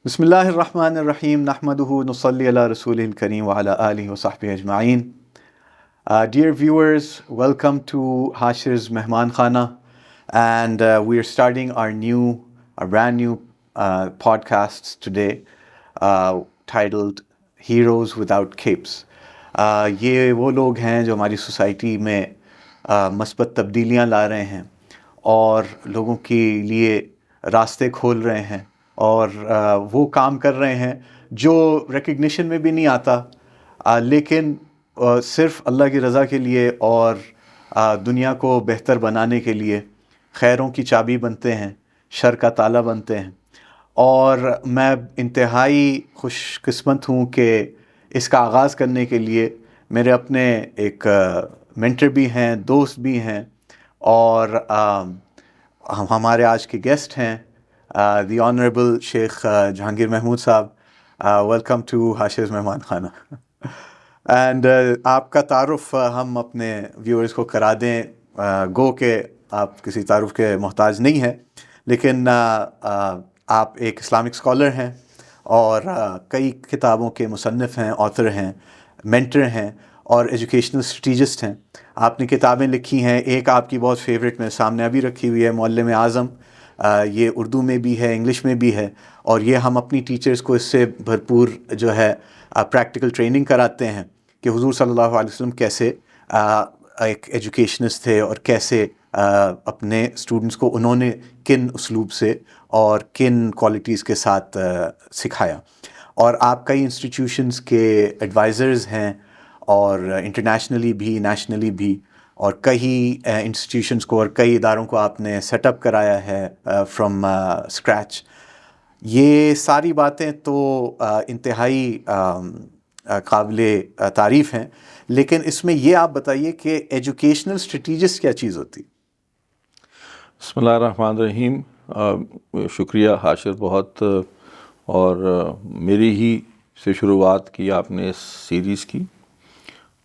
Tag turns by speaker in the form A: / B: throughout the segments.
A: بسم اللہ الرحمن الرحیم نحمدہ نصلی علی رسول الکریم وعلی آلہ وصحبہ اجمعین. Dear viewers, welcome to Hashir's Mehman Khana, and we are starting our brand new podcasts today, titled Heroes Without Capes. یہ وہ لوگ ہیں جو ہماری سوسائٹی میں مثبت تبدیلیاں لا رہے ہیں اور لوگوں کے لیے راستے کھول رہے ہیں اور وہ کام کر رہے ہیں جو ریکگنیشن میں بھی نہیں آتا، لیکن صرف اللہ کی رضا کے لیے اور دنیا کو بہتر بنانے کے لیے خیروں کی چابی بنتے ہیں، شر کا تالا بنتے ہیں. اور میں انتہائی خوش قسمت ہوں کہ اس کا آغاز کرنے کے لیے میرے اپنے ایک مینٹر بھی ہیں، دوست بھی ہیں، اور ہمارے آج کے گیسٹ ہیں دی آنریبل شیخ جہانگیر محمود صاحب. ویلکم ٹو حاشرز مہمان خانہ. اینڈ آپ کا تعارف ہم اپنے ویورز کو کرا دیں، گو کہ آپ کسی تعارف کے محتاج نہیں ہیں، لیکن آپ ایک اسلامک اسکالر ہیں اور کئی کتابوں کے مصنف ہیں، آتھر ہیں، مینٹر ہیں اور ایجوکیشنل اسٹریٹجسٹ ہیں. آپ نے کتابیں لکھی ہیں، ایک آپ کی بہت فیوریٹ میرے سامنے ابھی رکھی ہوئی ہے، معلم اعظم. یہ اردو میں بھی ہے، انگلش میں بھی ہے، اور یہ ہم اپنی ٹیچرز کو اس سے بھرپور جو ہے پریکٹیکل ٹریننگ کراتے ہیں کہ حضور صلی اللہ علیہ وسلم کیسے ایک ایجوکیشنسٹ تھے اور کیسے اپنے اسٹوڈنٹس کو انہوں نے کن اسلوب سے اور کن کوالٹیز کے ساتھ سکھایا. اور آپ کئی انسٹیٹیوشنز کے ایڈوائزرز ہیں، اور انٹرنیشنلی بھی، نیشنلی بھی، اور کئی انسٹیٹیوشنز کو اور کئی اداروں کو آپ نے سیٹ اپ کرایا ہے فرام اسکریچ. یہ ساری باتیں تو انتہائی قابل تعریف ہیں، لیکن اس میں یہ آپ بتائیے کہ ایجوکیشنل اسٹریٹجسٹ کیا چیز ہوتی؟
B: بسم اللہ الرحمن الرحیم. شکریہ حاشر بہت، اور میری ہی سے شروعات کی آپ نے اس سیریز کی،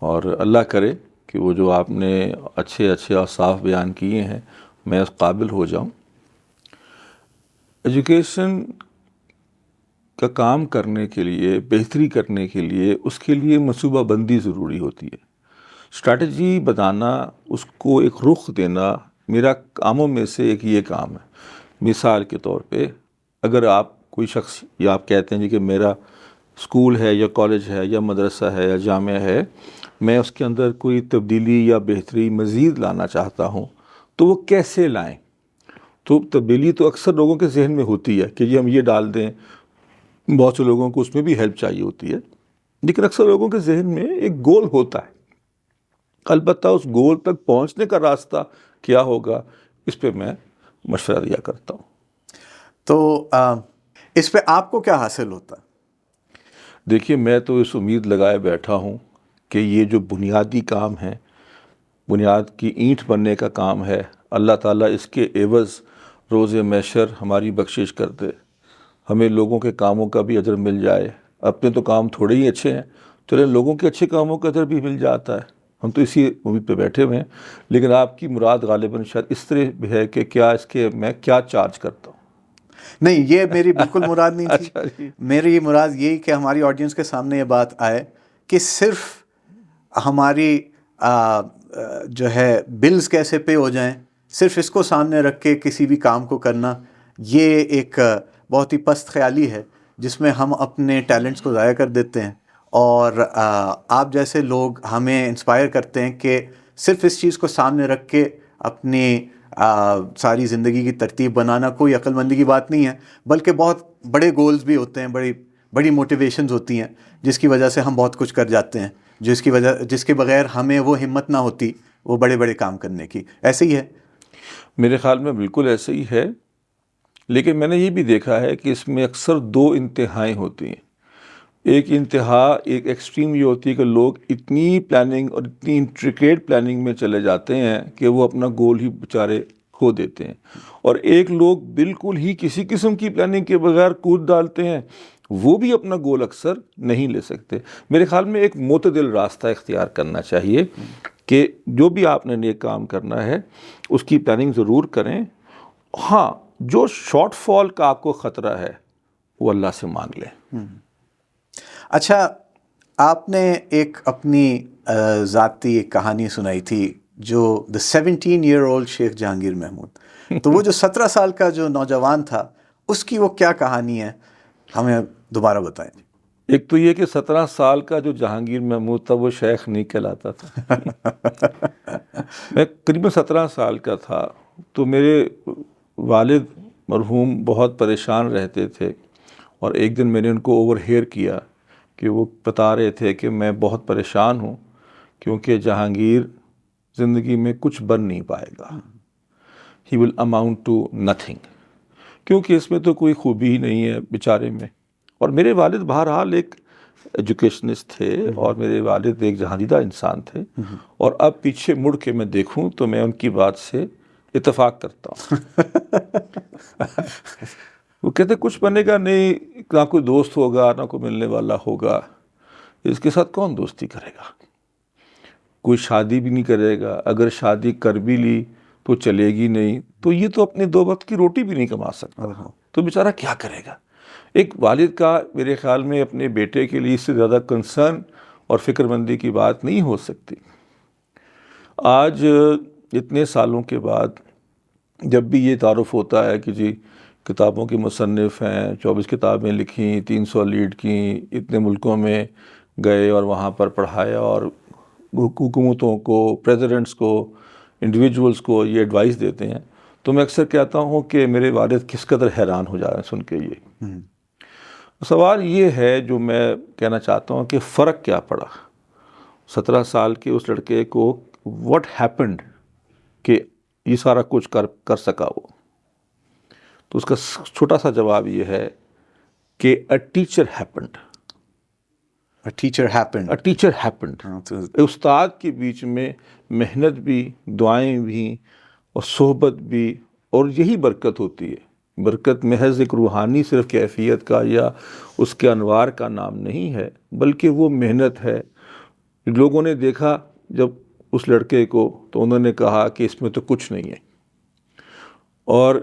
B: اور اللہ کرے کہ وہ جو آپ نے اچھے اور صاف بیان کیے ہیں میں اس قابل ہو جاؤں. ایجوکیشن کا کام کرنے کے لیے، بہتری کرنے کے لیے، اس کے لیے منصوبہ بندی ضروری ہوتی ہے. اسٹریٹجی بتانا، اس کو ایک رخ دینا میرا کاموں میں سے ایک یہ کام ہے. مثال کے طور پہ اگر آپ کوئی شخص، یا آپ کہتے ہیں جی کہ میرا اسکول ہے یا کالج ہے یا مدرسہ ہے یا جامعہ ہے، میں اس کے اندر کوئی تبدیلی یا بہتری مزید لانا چاہتا ہوں، تو وہ کیسے لائیں؟ تو تبدیلی تو اکثر لوگوں کے ذہن میں ہوتی ہے کہ جی ہم یہ ڈال دیں. بہت سے لوگوں کو اس میں بھی ہیلپ چاہیے ہوتی ہے، لیکن اکثر لوگوں کے ذہن میں ایک گول ہوتا ہے. البتہ اس گول تک پہنچنے کا راستہ کیا ہوگا، اس پہ میں مشورہ دیا کرتا ہوں.
A: تو اس پہ آپ کو کیا حاصل ہوتا؟
B: دیکھیے، میں تو اس امید لگائے بیٹھا ہوں کہ یہ جو بنیادی کام ہے، بنیاد کی اینٹ بننے کا کام ہے، اللہ تعالیٰ اس کے عوض روز محشر ہماری بخشش کر دے، ہمیں لوگوں کے کاموں کا بھی اجر مل جائے. اپنے تو کام تھوڑے ہی اچھے ہیں، چلے لوگوں کے اچھے کاموں کا اجر بھی مل جاتا ہے. ہم تو اسی امید پہ بیٹھے ہوئے ہیں. لیکن آپ کی مراد غالباً شاید اس طرح بھی ہے کہ کیا اس کے میں کیا چارج کرتا ہوں.
A: نہیں، یہ میری بالکل مراد نہیں تھی.
B: اچھا جی.
A: میری مراد یہی کہ ہماری آڈینس کے سامنے یہ بات آئے کہ صرف ہماری جو ہے بلز کیسے پے ہو جائیں، صرف اس کو سامنے رکھ کے کسی بھی کام کو کرنا، یہ ایک بہت ہی پست خیالی ہے جس میں ہم اپنے ٹیلنٹس کو ضائع کر دیتے ہیں. اور آپ جیسے لوگ ہمیں انسپائر کرتے ہیں کہ صرف اس چیز کو سامنے رکھ کے اپنی ساری زندگی کی ترتیب بنانا کوئی عقل مندی کی بات نہیں ہے، بلکہ بہت بڑے گولز بھی ہوتے ہیں، بڑی موٹیویشنز ہوتی ہیں جس کی وجہ سے ہم بہت کچھ کر جاتے ہیں، جس کے بغیر ہمیں وہ ہمت نہ ہوتی وہ بڑے کام کرنے کی. ایسے ہی ہے
B: میرے خیال میں، بالکل ایسے ہی ہے. لیکن میں نے یہ بھی دیکھا ہے کہ اس میں اکثر دو انتہائیں ہوتی ہیں. ایک انتہا، ایک ایکسٹریم یہ ہوتی ہے کہ لوگ اتنی پلاننگ اور اتنی انٹریکیٹ پلاننگ میں چلے جاتے ہیں کہ وہ اپنا گول ہی بیچارے کھو دیتے ہیں. اور ایک لوگ بالکل ہی کسی قسم کی پلاننگ کے بغیر کود ڈالتے ہیں، وہ بھی اپنا گول اکثر نہیں لے سکتے. میرے خیال میں ایک معتدل راستہ اختیار کرنا چاہیے کہ جو بھی آپ نے نیک کام کرنا ہے اس کی پلاننگ ضرور کریں. ہاں، جو شارٹ فال کا آپ کو خطرہ ہے وہ اللہ سے مانگ لیں۔
A: اچھا، آپ نے ایک اپنی ذاتی ایک کہانی سنائی تھی جو دا 17-year-old شیخ جہانگیر محمود، تو وہ جو 17 سال کا جو نوجوان تھا اس کی وہ کیا کہانی ہے، ہمیں دوبارہ بتائیں۔
B: ایک تو یہ کہ 17 سال کا جو جہانگیر محمود تھا وہ شیخ نہیں کہلاتا تھا۔ میں قریب 17 سال کا تھا تو میرے والد مرحوم بہت پریشان رہتے تھے، اور ایک دن میں نے ان کو اوور ہیئر کیا کہ وہ بتا رہے تھے کہ میں بہت پریشان ہوں کیونکہ جہانگیر زندگی میں کچھ بن نہیں پائے گا، ہی ول اماؤنٹ ٹو نتھنگ، کیونکہ اس میں تو کوئی خوبی ہی نہیں ہے بیچارے میں۔ اور میرے والد بہرحال ایک ایجوکیشنسٹ تھے، اور میرے والد ایک جہاندیدہ انسان تھے، اور اب پیچھے مڑ کے میں دیکھوں تو میں ان کی بات سے اتفاق کرتا ہوں۔ وہ کہتے کچھ بنے گا نہیں، نہ کوئی دوست ہوگا، نہ کوئی ملنے والا ہوگا، اس کے ساتھ کون دوستی کرے گا، کوئی شادی بھی نہیں کرے گا، اگر شادی کر بھی لی تو چلے گی نہیں، تو یہ تو اپنے 2 وقت کی روٹی بھی نہیں کما سکتا، تو بیچارہ کیا کرے گا۔ ایک والد کا میرے خیال میں اپنے بیٹے کے لیے اس سے زیادہ کنسرن اور فکر مندی کی بات نہیں ہو سکتی۔ آج اتنے سالوں کے بعد جب بھی یہ تعارف ہوتا ہے کہ جی کتابوں کے مصنف ہیں، 24 کتابیں لکھیں، 300 لیڈ کیں، اتنے ملکوں میں گئے اور وہاں پر پڑھایا، اور حکومتوں کو، پریزیڈنٹس کو، انڈیویجولز کو یہ ایڈوائس دیتے ہیں، تو میں اکثر کہتا ہوں کہ میرے والد کس قدر حیران ہو جائیں سن کے۔ یہ سوال یہ ہے جو میں کہنا چاہتا ہوں کہ فرق کیا پڑا 17 سال کے اس لڑکے کو، واٹ ہیپنڈ کہ یہ سارا کچھ کر سکا وہ؟ تو اس کا چھوٹا سا جواب یہ ہے کہ اے ٹیچر ہیپنڈ۔ استاد کے بیچ میں محنت بھی، دعائیں بھی، اور صحبت بھی، اور یہی برکت ہوتی ہے۔ برکت محض ایک روحانی صرف کیفیت کا یا اس کے انوار کا نام نہیں ہے، بلکہ وہ محنت ہے۔ لوگوں نے دیکھا جب اس لڑکے کو تو انہوں نے کہا کہ اس میں تو کچھ نہیں ہے، اور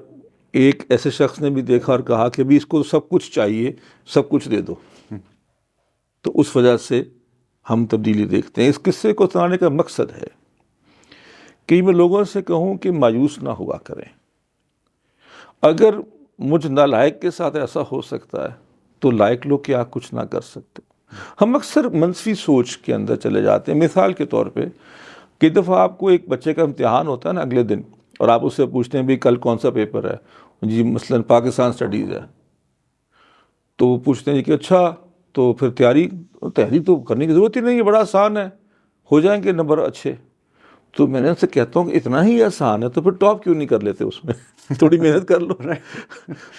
B: ایک ایسے شخص نے بھی دیکھا اور کہا کہ بھی اس کو سب کچھ چاہیے، سب کچھ دے دو۔ تو اس وجہ سے ہم تبدیلی دیکھتے ہیں۔ اس قصے کو سنانے کا مقصد ہے کہ میں لوگوں سے کہوں کہ مایوس نہ ہوا کریں۔ اگر مجھ نالائق کے ساتھ ایسا ہو سکتا ہے تو لائق لوگ کیا کچھ نہ کر سکتے؟ ہم اکثر منفی سوچ کے اندر چلے جاتے ہیں۔ مثال کے طور پہ کئی دفعہ آپ کو ایک بچے کا امتحان ہوتا ہے نا اگلے دن، اور آپ اس سے پوچھتے ہیں بھی کل کون سا پیپر ہے؟ جی مثلاً پاکستان سٹڈیز ہے، تو وہ پوچھتے ہیں کہ اچھا تو پھر تیاری تو کرنے کی ضرورت ہی نہیں ہے، بڑا آسان ہے، ہو جائیں گے نمبر اچھے۔ تو میں نے ان سے کہتا ہوں کہ اتنا ہی آسان ہے تو پھر ٹاپ کیوں نہیں کر لیتے اس میں؟ تھوڑی محنت کر لو۔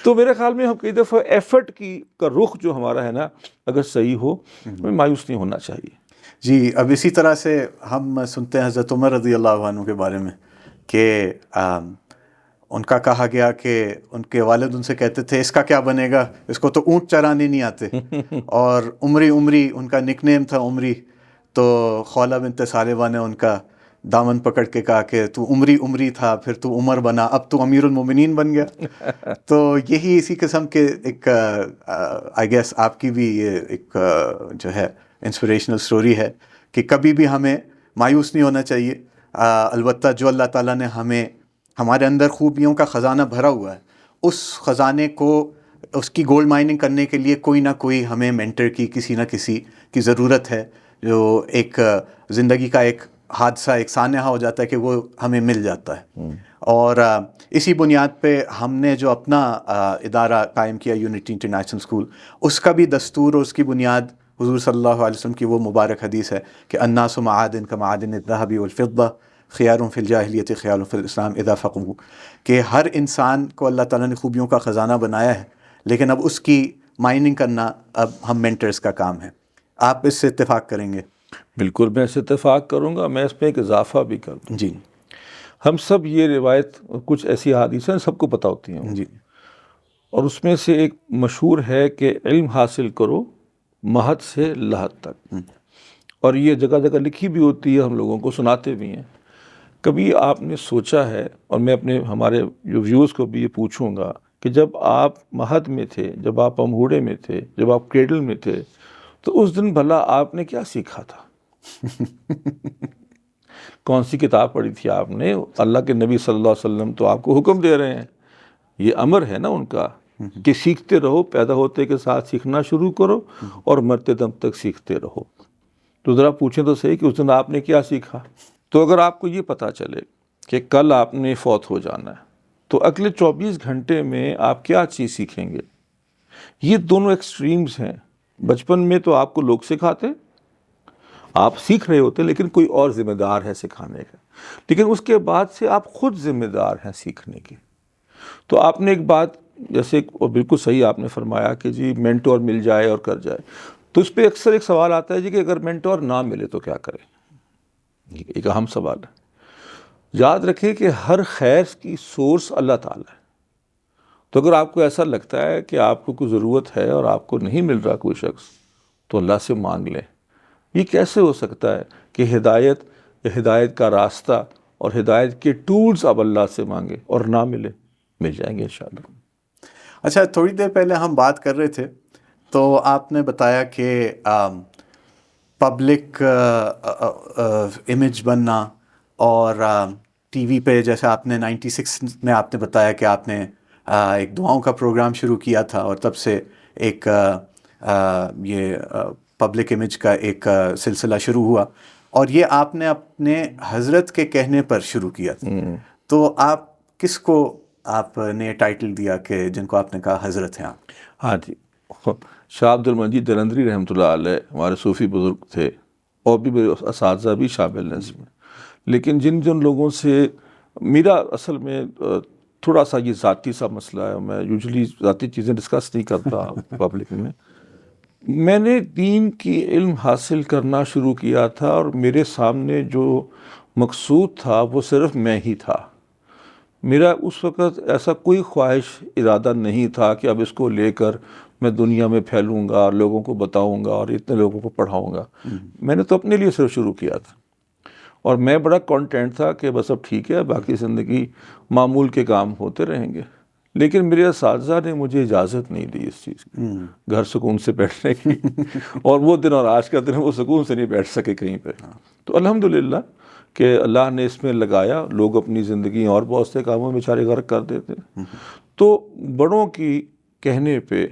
B: تو میرے خیال میں ہم کئی دفعہ ایفرٹ کا رخ جو ہمارا ہے نا اگر صحیح ہو، ہمیں مایوس نہیں ہونا چاہیے۔
A: جی، اب اسی طرح سے ہم سنتے ہیں حضرت عمر رضی اللہ عنہ کے بارے میں کہ ان کا کہا گیا کہ ان کے والد ان سے کہتے تھے اس کا کیا بنے گا، اس کو تو اونٹ چرانے نہیں آتے، اور عمری ان کا نک نیم تھا عمری، تو خولہ بنت ثعلبہ نے ان کا دامن پکڑ کے کہا کہ تو عمری تھا، پھر تو عمر بنا، اب تو امیر المومنین بن گیا۔ تو یہی اسی قسم کے ایک آئی گیس آپ کی بھی یہ ایک جو ہے انسپریشنل سٹوری ہے کہ کبھی بھی ہمیں مایوس نہیں ہونا چاہیے۔ البتہ جو اللہ تعالیٰ نے ہمارے اندر خوبیوں کا خزانہ بھرا ہوا ہے، اس خزانے کو، اس کی گولڈ مائننگ کرنے کے لیے کوئی نہ کوئی ہمیں مینٹر کی، کسی نہ کسی کی ضرورت ہے، جو ایک زندگی کا ایک حادثہ، ایک سانحہ ہو جاتا ہے کہ وہ ہمیں مل جاتا ہے۔ اور اسی بنیاد پہ ہم نے جو اپنا ادارہ قائم کیا یونٹی انٹرنیشنل اسکول، اس کا بھی دستور اور اس کی بنیاد حضور صلی اللہ علیہ وسلم کی وہ مبارک حدیث ہے کہ الناس معادن کمعادن الذهب والفضة خیار فی الجاہلیت خیار فی الاسلام اذا فقہوا، کہ ہر انسان کو اللہ تعالیٰ نے خوبیوں کا خزانہ بنایا ہے، لیکن اب اس کی مائننگ کرنا اب ہم مینٹرز کا کام ہے۔ آپ اس سے اتفاق کریں گے؟
B: بالکل، میں اس سے اتفاق کروں گا۔ میں اس میں ایک اضافہ بھی کر دوں۔
A: جی،
B: ہم سب یہ روایت، کچھ ایسی حدیثیں سب کو پتہ ہوتی ہیں،
A: جی،
B: اور اس میں سے ایک مشہور ہے کہ علم حاصل کرو مہد سے لحد تک، اور یہ جگہ جگہ لکھی بھی ہوتی ہے، ہم لوگوں کو سناتے بھی ہیں۔ کبھی آپ نے سوچا ہے، اور میں ہمارے جو ویوز کو بھی یہ پوچھوں گا کہ جب آپ مہد میں تھے، جب آپ امہوڑے میں تھے، جب آپ کریڈل میں تھے، تو اس دن بھلا آپ نے کیا سیکھا تھا؟ کون سی کتاب پڑھی تھی آپ نے؟ اللہ کے نبی صلی اللہ علیہ وسلم تو آپ کو حکم دے رہے ہیں، یہ امر ہے نا ان کا کہ سیکھتے رہو، پیدا ہوتے کے ساتھ سیکھنا شروع کرو اور مرتے دم تک سیکھتے رہو۔ تو ذرا پوچھیں تو صحیح کہ اس دن آپ نے کیا سیکھا؟ تو اگر آپ کو یہ پتہ چلے کہ کل آپ نے فوت ہو جانا ہے، تو اگلے 24 گھنٹے میں آپ کیا چیز سیکھیں گے؟ یہ دونوں ایکسٹریمز ہیں۔ بچپن میں تو آپ کو لوگ سکھاتے، آپ سیکھ رہے ہوتے، لیکن کوئی اور ذمہ دار ہے سکھانے کا، لیکن اس کے بعد سے آپ خود ذمہ دار ہیں سیکھنے کے۔ تو آپ نے ایک بات جیسے بالکل صحیح آپ نے فرمایا کہ جی مینٹور مل جائے اور کر جائے، تو اس پہ اکثر ایک سوال آتا ہے جی کہ اگر مینٹور نہ ملے تو کیا کریں؟ ایک اہم سوال ہے۔ یاد رکھیں کہ ہر خیر کی سورس اللہ تعالیٰ ہے۔ تو اگر آپ کو ایسا لگتا ہے کہ آپ کو کوئی ضرورت ہے اور آپ کو نہیں مل رہا کوئی شخص، تو اللہ سے مانگ لیں۔ یہ کیسے ہو سکتا ہے کہ ہدایت کا راستہ اور ہدایت کے ٹولز آپ اللہ سے مانگیں اور نہ مل جائیں گے انشاءاللہ۔
A: اچھا، تھوڑی دیر پہلے ہم بات کر رہے تھے تو آپ نے بتایا کہ پبلک امیج بننا اور ٹی وی پہ، جیسے آپ نے 96 میں آپ نے بتایا کہ آپ نے ایک دعاؤں کا پروگرام شروع کیا تھا، اور تب سے ایک یہ پبلک امیج کا ایک سلسلہ شروع ہوا، اور یہ آپ نے اپنے حضرت کے کہنے پر شروع کیا تھا۔ تو آپ کس کو آپ نے ٹائٹل دیا کہ جن کو آپ نے کہا حضرت ہیں آپ؟
B: ہاں جی، شاہ عبد المجید جلندری رحمۃ اللہ علیہ ہمارے صوفی بزرگ تھے، اور بھی میرے اساتذہ بھی شامل ہیں اس میں۔ لیکن جن لوگوں سے میرا اصل میں تھوڑا سا یہ ذاتی سا مسئلہ ہے، میں یوزلی ذاتی چیزیں ڈسکس نہیں کرتا پبلک میں۔ میں نے دین کی علم حاصل کرنا شروع کیا تھا، اور میرے سامنے جو مقصود تھا وہ صرف میں ہی تھا۔ میرا اس وقت ایسا کوئی خواہش ارادہ نہیں تھا کہ اب اس کو لے کر میں دنیا میں پھیلوں گا اور لوگوں کو بتاؤں گا اور اتنے لوگوں کو پڑھاؤں گا۔ میں نے تو اپنے لیے صرف شروع کیا تھا، اور میں بڑا کانٹینٹ تھا کہ بس اب ٹھیک ہے، باقی زندگی معمول کے کام ہوتے رہیں گے۔ لیکن میرے اساتذہ نے مجھے اجازت نہیں دی اس چیز کی، گھر سکون سے بیٹھنے کی، اور وہ دن اور آج کا دن وہ سکون سے نہیں بیٹھ سکے کہیں پہ۔ تو الحمدللہ کہ اللہ نے اس میں لگایا، لوگ اپنی زندگی اور بہت سے کاموں میں بیچارے غرق کر دیتے۔ تو بڑوں کی کہنے پہ،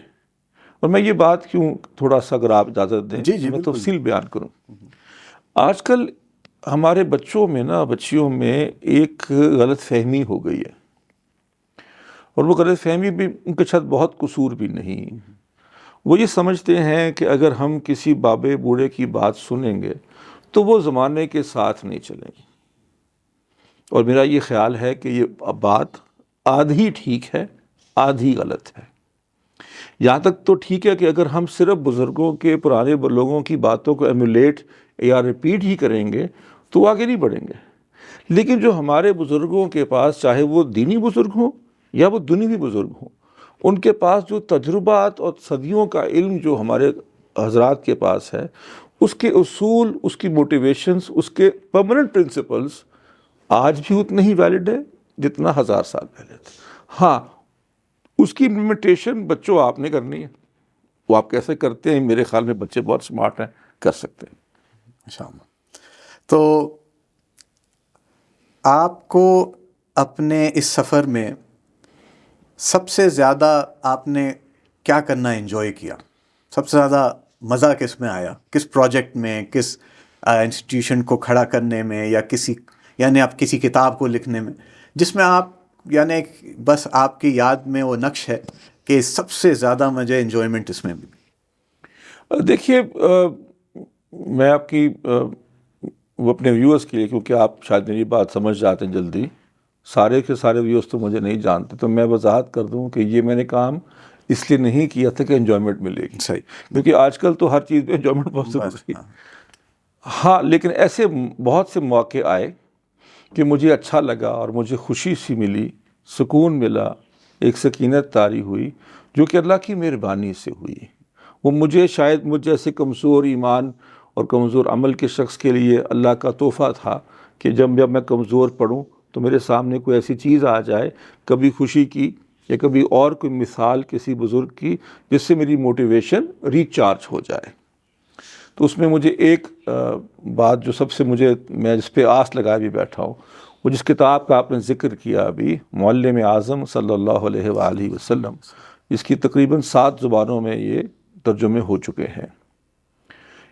B: اور میں یہ بات کیوں تھوڑا سا اگر آپ اجازت دیں میں تفصیل بیان کروں۔ آج کل ہمارے بچیوں میں ایک غلط فہمی ہو گئی ہے، اور وہ غلط فہمی بھی ان کے ساتھ بہت قصور بھی نہیں۔ وہ یہ سمجھتے ہیں کہ اگر ہم کسی بابے بوڑھے کی بات سنیں گے تو وہ زمانے کے ساتھ نہیں چلیں گے، اور میرا یہ خیال ہے کہ یہ بات آدھی ٹھیک ہے آدھی غلط ہے۔ یہاں تک تو ٹھیک ہے کہ اگر ہم صرف بزرگوں کے، پرانے لوگوں کی باتوں کو ایمولیٹ یا ریپیٹ ہی کریں گے تو وہ آگے نہیں بڑھیں گے۔ لیکن جو ہمارے بزرگوں کے پاس، چاہے وہ دینی بزرگ ہوں یا وہ دنیوی بزرگ ہوں، ان کے پاس جو تجربات اور صدیوں کا علم جو ہمارے حضرات کے پاس ہے، اس کے اصول، اس کی موٹیویشنز، اس کے پرماننٹ پرنسپلز آج بھی اتنے ہی ویلڈ ہے جتنا 1000 سال پہلے تھے۔ ہاں، اس کی امپلیمنٹیشن بچوں آپ نے کرنی ہے۔ وہ آپ کیسے کرتے ہیں؟ میرے خیال میں بچے بہت سمارٹ ہیں، کر سکتے ہیں
A: انشاءاللہ۔ تو آپ کو اپنے اس سفر میں سب سے زیادہ آپ نے کیا کرنا انجوائے کیا؟ سب سے زیادہ مزہ کس میں آیا؟ کس پروجیکٹ میں، کس انسٹیٹیوشن کو کھڑا کرنے میں، یا آپ کسی کتاب کو لکھنے میں، جس میں آپ بس آپ کی یاد میں وہ نقش ہے کہ سب سے زیادہ مجھے انجوائمنٹ اس میں بھی؟
B: دیکھیے، میں آپ کی وہ اپنے ویورز کے لیے، کیونکہ آپ شاید میری بات سمجھ جاتے ہیں جلدی، سارے کے سارے ویورز تو مجھے نہیں جانتے، تو میں وضاحت کر دوں کہ یہ میں نے کام اس لیے نہیں کیا تھا کہ انجوائمنٹ ملے گی،
A: صحیح،
B: کیونکہ آج کل تو ہر چیز میں انجوائمنٹ بہت ضروری ہے۔ ہاں، لیکن ایسے بہت سے موقع آئے کہ مجھے اچھا لگا اور مجھے خوشی سی ملی، سکون ملا، ایک سکینت طاری ہوئی جو کہ اللہ کی مہربانی سے ہوئی۔ وہ شاید مجھ جیسے کمزور ایمان اور کمزور عمل کے شخص کے لیے اللہ کا تحفہ تھا کہ جب میں کمزور پڑوں تو میرے سامنے کوئی ایسی چیز آ جائے، کبھی خوشی کی، یا کبھی اور کوئی مثال کسی بزرگ کی جس سے میری موٹیویشن ریچارج ہو جائے. تو اس میں مجھے ایک بات جو سب سے میں جس پہ آس لگائے بھی بیٹھا ہوں، وہ جس کتاب کا آپ نے ذکر کیا ابھی، معلم اعظم صلی اللہ علیہ وآلہ وسلم، اس کی تقریباً 7 زبانوں میں یہ ترجمے ہو چکے ہیں.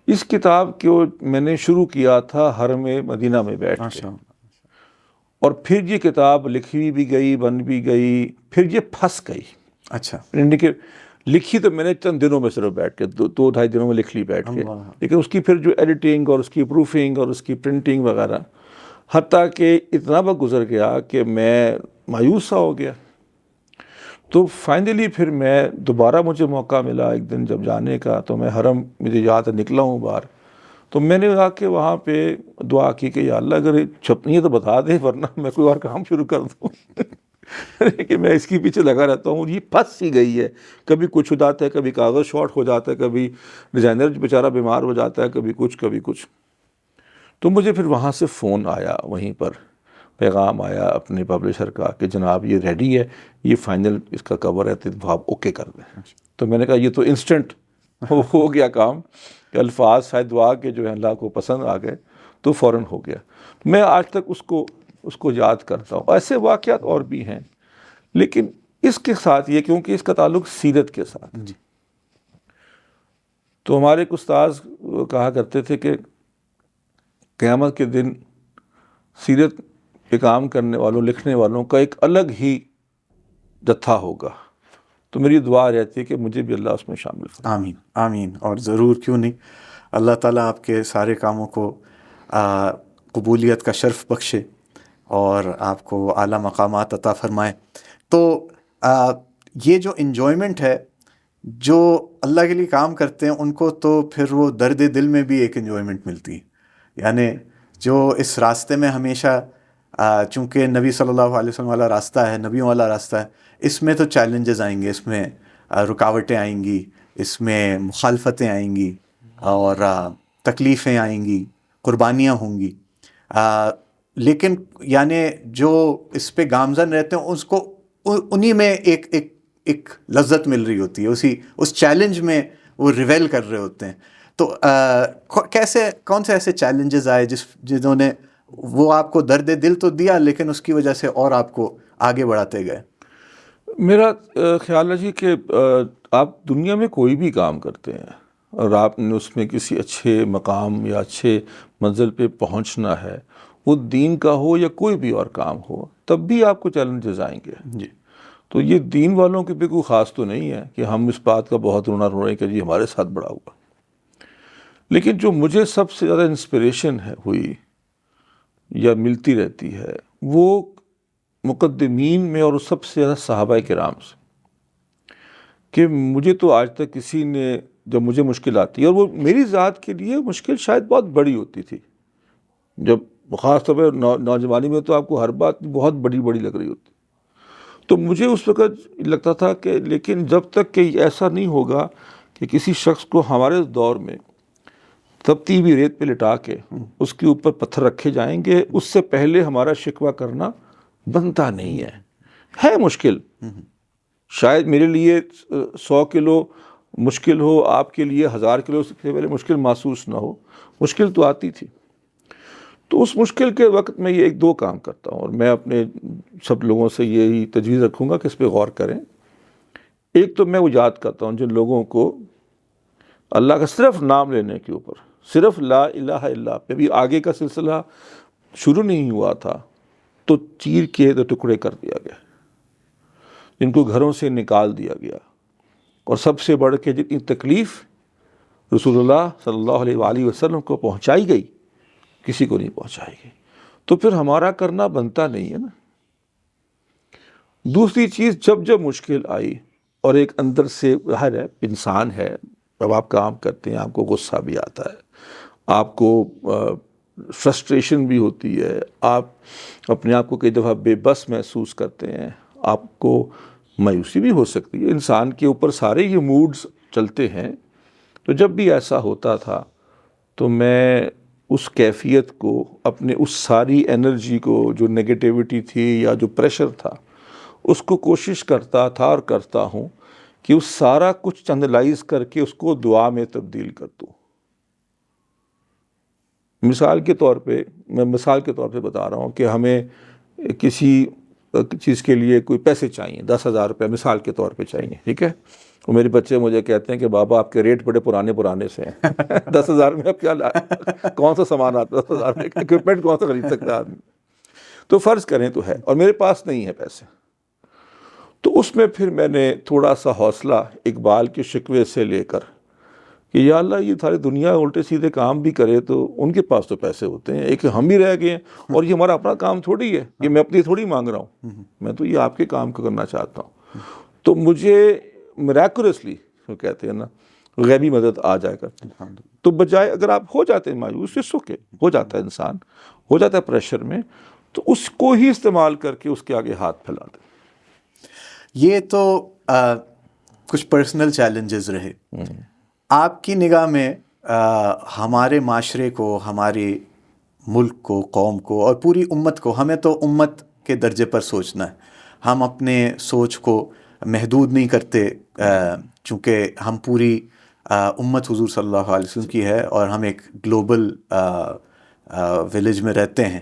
B: اس کتاب کو میں نے شروع کیا تھا حرم مدینہ میں بیٹھ کے، اور پھر یہ کتاب لکھی بھی گئی، بن بھی گئی، پھر یہ پھنس گئی.
A: اچھا.
B: یعنی کہ لکھی تو میں نے چند دنوں میں صرف بیٹھ کے 2-2.5 دنوں میں لکھ لی بیٹھ کے، لیکن اس کی پھر جو ایڈیٹنگ اور اس کی پروفنگ اور اس کی پرنٹنگ وغیرہ، حتیٰ کہ اتنا وقت گزر گیا کہ میں مایوس سا ہو گیا. تو فائنلی پھر میں دوبارہ مجھے موقع ملا ایک دن جب جانے کا، تو میں حرم مجھے یاد نکلا ہوں باہر، تو میں نے آ کے وہاں پہ دعا کی کہ یا اللہ اگر چھپنی ہے تو بتا دے، ورنہ میں کوئی اور کام شروع کر دوں. کہ میں اس کے پیچھے لگا رہتا ہوں، یہ پھنس سی گئی ہے. کبھی کچھ ہو جاتا ہے، کبھی کاغذ شارٹ ہو جاتا ہے، کبھی ڈیزائنر بیچارہ بیمار ہو جاتا ہے، کبھی کچھ. تو مجھے پھر وہاں سے فون آیا، وہیں پر پیغام آیا اپنے پبلشر کا کہ جناب یہ ریڈی ہے، یہ فائنل اس کا کور ہے، تو آپ اوکے کر دیں. تو میں نے کہا یہ تو انسٹنٹ ہو گیا کام، کہ الفاظ شاید دعا کے جو ہے اللہ کو پسند آ گئے تو فوراً ہو گیا. میں آج تک اس کو یاد کرتا ہوں. ایسے واقعات اور بھی ہیں، لیکن اس کے ساتھ یہ کیونکہ اس کا تعلق سیرت کے ساتھ. تو ہمارے ایک استاذ کہا کرتے تھے کہ قیامت کے دن سیرت پہ کام کرنے والوں، لکھنے والوں کا ایک الگ ہی جتھا ہوگا. تو میری دعا رہتی ہے کہ مجھے بھی اللہ اس میں شامل کرے.
A: آمین آمین. اور ضرور، کیوں نہیں. اللہ تعالیٰ آپ کے سارے کاموں کو قبولیت کا شرف بخشے اور آپ کو اعلیٰ مقامات عطا فرمائے. تو یہ جو انجوائمنٹ ہے، جو اللہ کے لیے کام کرتے ہیں ان کو تو پھر وہ درد دل میں بھی ایک انجوائمنٹ ملتی ہے. یعنی جو اس راستے میں ہمیشہ چونکہ نبی صلی اللہ علیہ وسلم والا راستہ ہے، نبیوں والا راستہ ہے، اس میں تو چیلنجز آئیں گے، اس میں رکاوٹیں آئیں گی، اس میں مخالفتیں آئیں گی، اور تکلیفیں آئیں گی، قربانیاں ہوں گی. لیکن یعنی جو اس پہ گامزن رہتے ہیں اس کو انہی میں ایک لذت مل رہی ہوتی ہے، اس چیلنج میں وہ ریویل کر رہے ہوتے ہیں. تو کون سے ایسے چیلنجز آئے جنہوں نے وہ آپ کو درد دل تو دیا، لیکن اس کی وجہ سے اور آپ کو آگے بڑھاتے گئے؟
B: میرا خیال ہے جی کہ آپ دنیا میں کوئی بھی کام کرتے ہیں اور آپ نے اس میں کسی اچھے مقام یا اچھے منزل پہ پہنچنا ہے، وہ دین کا ہو یا کوئی بھی اور کام ہو، تب بھی آپ کو چیلنجز آئیں گے.
A: جی.
B: تو یہ دین والوں کے بھی کوئی خاص تو نہیں ہے کہ ہم اس بات کا بہت رونا رو رہے ہیں کہ جی ہمارے ساتھ بڑا ہوا. لیکن جو مجھے سب سے زیادہ انسپریشن ہوئی یا ملتی رہتی ہے، وہ مقدمین میں اور سب سے زیادہ صحابہ کرام سے. کہ مجھے تو آج تک کسی نے جب مجھے مشکل آتی ہے، اور وہ میری ذات کے لیے مشکل شاید بہت بڑی ہوتی تھی، جب خاص طور پہ نوجوانی میں تو آپ کو ہر بات بہت بڑی بڑی لگ رہی ہوتی، تو مجھے اس وقت لگتا تھا کہ لیکن جب تک کہ ایسا نہیں ہوگا کہ کسی شخص کو ہمارے دور میں تپتی ہوئی ریت پہ لٹا کے اس کے اوپر پتھر رکھے جائیں گے، اس سے پہلے ہمارا شکوہ کرنا بنتا نہیں ہے مشکل. شاید میرے لیے 100 کلو مشکل ہو، آپ کے لیے 1000 کلو سے پہلے مشکل محسوس نہ ہو، مشکل تو آتی تھی. تو اس مشکل کے وقت میں یہ 1-2 کام کرتا ہوں، اور میں اپنے سب لوگوں سے یہی تجویز رکھوں گا کہ اس پہ غور کریں. ایک تو میں وہ یاد کرتا ہوں جن لوگوں کو اللہ کا صرف نام لینے کے اوپر، صرف لا الہ الا پہ بھی آگے کا سلسلہ شروع نہیں ہوا تھا تو چیر کے تو ٹکڑے کر دیا گیا، جن کو گھروں سے نکال دیا گیا، اور سب سے بڑھ کے جتنی تکلیف رسول اللہ صلی اللہ علیہ وآلہ وسلم کو پہنچائی گئی کسی کو نہیں پہنچائی گئی. تو پھر ہمارا کرنا بنتا نہیں ہے نا. دوسری چیز، جب مشکل آئی اور ایک اندر سے ظاہر ہے انسان ہے، جب آپ کام کرتے ہیں آپ کو غصہ بھی آتا ہے، آپ کو فرسٹریشن بھی ہوتی ہے، آپ اپنے آپ کو کئی دفعہ بے بس محسوس کرتے ہیں، آپ کو مایوسی بھی ہو سکتی ہے. انسان کے اوپر سارے یہ موڈز چلتے ہیں. تو جب بھی ایسا ہوتا تھا تو میں اس کیفیت کو، اپنے اس ساری انرجی کو جو نگیٹیوٹی تھی یا جو پریشر تھا، اس کو کوشش کرتا تھا اور کرتا ہوں کہ اس سارا کچھ چینلائز کر کے اس کو دعا میں تبدیل کر دوں. مثال کے طور پہ بتا رہا ہوں کہ ہمیں کسی چیز کے لیے کوئی پیسے چاہیے، 10,000 روپے مثال کے طور پہ چاہیے، ٹھیک ہے. اور میرے بچے مجھے کہتے ہیں کہ بابا آپ کے ریٹ بڑے پرانے سے ہیں. 10,000 میں اب کیا کون سا سامان آتا ہے 10,000 میں، اکوپمنٹ کون سا خرید سکتا ہے آدمی. تو فرض کریں تو ہے اور میرے پاس نہیں ہے پیسے، تو اس میں پھر میں نے تھوڑا سا حوصلہ اقبال کے شکوے سے لے کر کہ یا اللہ یہ ساری دنیا الٹے سیدھے کام بھی کرے تو ان کے پاس تو پیسے ہوتے ہیں، ایک ہم ہی رہ گئے ہیں اور یہ ہمارا اپنا کام تھوڑی ہے، یہ میں اپنی تھوڑی مانگ رہا ہوں، میں تو یہ آپ کے کام کو کرنا چاہتا ہوں. تو مجھے میریکولسلی وہ کہتے ہیں نا غیبی مدد آ جائے کرتی. تو بجائے اگر آپ ہو جاتے ہیں مایوس، اس کے ہو جاتا ہے انسان، ہو جاتا ہے پریشر میں، تو اس کو ہی استعمال کر کے اس کے آگے ہاتھ پھیلا دیں.
A: یہ تو کچھ پرسنل چیلنجز رہے. آپ کی نگاہ میں ہمارے معاشرے کو، ہمارے ملک کو، قوم کو اور پوری امت کو، ہمیں تو امت کے درجے پر سوچنا ہے، ہم اپنے سوچ کو محدود نہیں کرتے چونکہ ہم پوری امت حضور صلی اللہ علیہ وسلم کی ہے اور ہم ایک گلوبل ولیج میں رہتے ہیں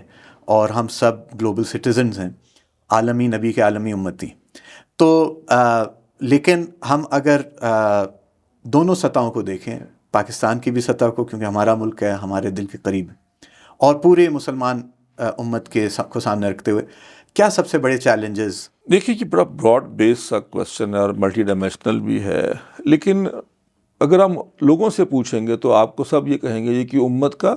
A: اور ہم سب گلوبل سٹیزنز ہیں، عالمی نبی کے عالمی امتی. تو لیکن ہم اگر دونوں سطحوں کو دیکھیں، پاکستان کی بھی سطح کو کیونکہ ہمارا ملک ہے، ہمارے دل کے قریب ہے، اور پورے مسلمان امت کو سامنے رکھتے ہوئے کیا سب سے بڑے چیلنجز؟
B: دیکھیے کہ بڑا براڈ بیس سا کوشچن ہے اور ملٹی ڈائمینشنل بھی ہے، لیکن اگر ہم لوگوں سے پوچھیں گے تو آپ کو سب یہ کہیں گے یہ کہ امت کا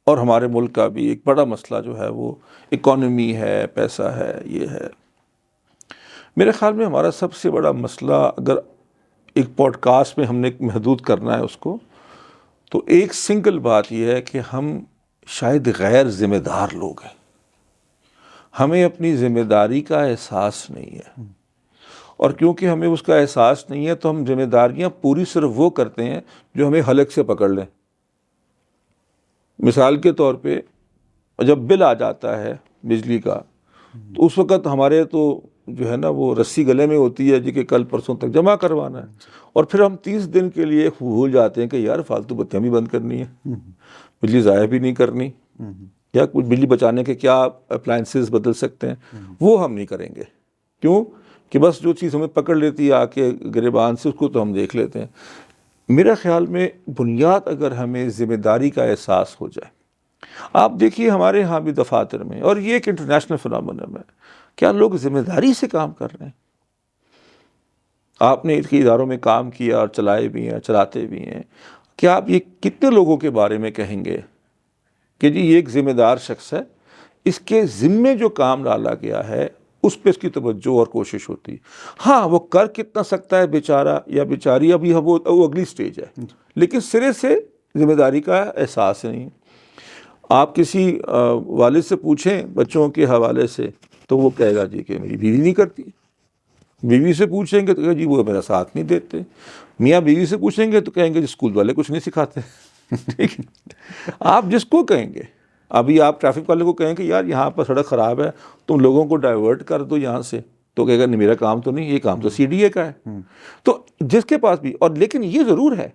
B: اور ہمارے ملک کا بھی ایک بڑا مسئلہ جو ہے وہ اکانومی ہے، پیسہ ہے، یہ ہے. میرے خیال میں ہمارا سب سے بڑا مسئلہ اگر ایک پوڈ کاسٹ میں ہم نے محدود کرنا ہے اس کو، تو ایک سنگل بات یہ ہے کہ ہم شاید غیر ذمہ دار لوگ ہیں. ہمیں اپنی ذمہ داری کا احساس نہیں ہے، اور کیونکہ ہمیں اس کا احساس نہیں ہے تو ہم ذمہ داریاں پوری صرف وہ کرتے ہیں جو ہمیں حلق سے پکڑ لیں. مثال کے طور پہ جب بل آ جاتا ہے بجلی کا تو اس وقت ہمارے تو جو ہے نا وہ رسی گلے میں ہوتی ہے جی کہ کل پرسوں تک جمع کروانا ہے، اور پھر ہم 30 دن کے لیے بھول جاتے ہیں کہ یار فالتو بتیاں بھی بند کرنی ہے، بجلی ضائع بھی نہیں کرنی، یا کچھ بجلی بچانے کے کیا اپلائنسز بدل سکتے ہیں، وہ ہم نہیں کریں گے. کیوں کہ بس جو چیز ہمیں پکڑ لیتی ہے آ کے گریبان سے اس کو تو ہم دیکھ لیتے ہیں. میرا خیال میں بنیاد اگر ہمیں ذمہ داری کا احساس ہو جائے، آپ دیکھیے ہمارے ہاں بھی دفاتر میں، اور یہ ایک انٹرنیشنل فنامنا ہے، کیا لوگ ذمہ داری سے کام کر رہے ہیں؟ آپ نے اس کے اداروں میں کام کیا اور چلائے بھی ہیں، چلاتے بھی ہیں، کیا آپ یہ کتنے لوگوں کے بارے میں کہیں گے کہ جی یہ ایک ذمہ دار شخص ہے، اس کے ذمے جو کام ڈالا گیا ہے اس پہ اس کی توجہ اور کوشش ہوتی ہے. ہاں وہ کر کتنا سکتا ہے بیچارہ یا بیچاری، ابھی وہ اگلی سٹیج ہے، لیکن سرے سے ذمہ داری کا احساس نہیں. آپ کسی والد سے پوچھیں بچوں کے حوالے سے تو وہ کہے گا جی کہ میری بیوی نہیں کرتی. بیوی سے پوچھیں گے تو کہے جی وہ میرا ساتھ نہیں دیتے. میاں بیوی سے پوچھیں گے تو کہیں گے جی اسکول والے کچھ نہیں سکھاتے. ٹھیک ہے، آپ جس کو کہیں گے، ابھی آپ ٹریفک والے کو کہیں کہ یار یہاں پر سڑک خراب ہے تم لوگوں کو ڈائیورٹ کر دو یہاں سے، تو کہے گا نہیں میرا کام تو نہیں، یہ کام تو CDA کا ہے. تو جس کے پاس بھی، اور لیکن یہ ضرور ہے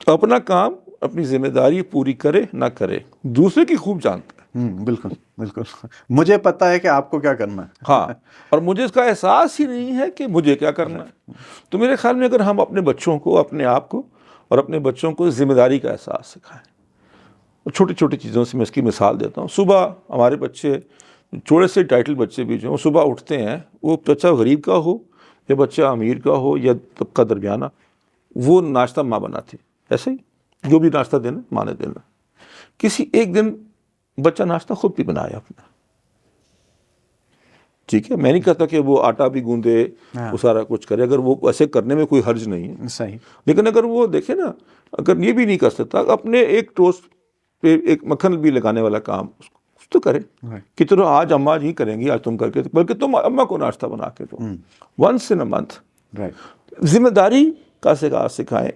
B: اپنا کام اپنی ذمہ داری پوری کرے نہ کرے دوسرے کی خوب جانتا ہے.
A: بالکل بالکل، مجھے پتہ ہے کہ آپ کو کیا کرنا ہے.
B: ہاں، اور مجھے اس کا احساس ہی نہیں ہے کہ مجھے کیا کرنا ہے. تو میرے خیال میں اگر ہم اپنے بچوں کو، اپنے آپ کو اور اپنے بچوں کو ذمہ داری کا احساس سکھائیں، چھوٹی چھوٹی چیزوں سے میں اس کی مثال دیتا ہوں. صبح ہمارے بچے، چھوٹے سے ٹائٹل بچے بھی جو ہیں، صبح اٹھتے ہیں، وہ بچہ غریب کا ہو یا بچہ امیر کا ہو یا طبقہ درمیانہ، وہ ناشتہ ماں بناتی، ایسے ہی جو بھی ناشتہ دینا ماں نے دینا. کسی ایک دن بچہ ناشتہ خود بھی بنایا اپنا، ٹھیک ہے، میں نہیں کہتا کہ وہ آٹا بھی گوندے، وہ سارا کچھ کرے، اگر وہ ایسے کرنے میں کوئی حرج نہیں ہے،
A: صحیح.
B: لیکن اگر وہ دیکھے نا، اگر یہ بھی نہیں کر سکتا اپنے ایک ٹوسٹ پہ ایک مکھن بھی لگانے والا کام اس تو کرے کہ چلو آج اماں نہیں کریں گی، آج تم کر کے، بلکہ تم اماں کو ناشتہ بنا کے دو ونس ان اے منتھ. ذمہ داری کا سکھائیں.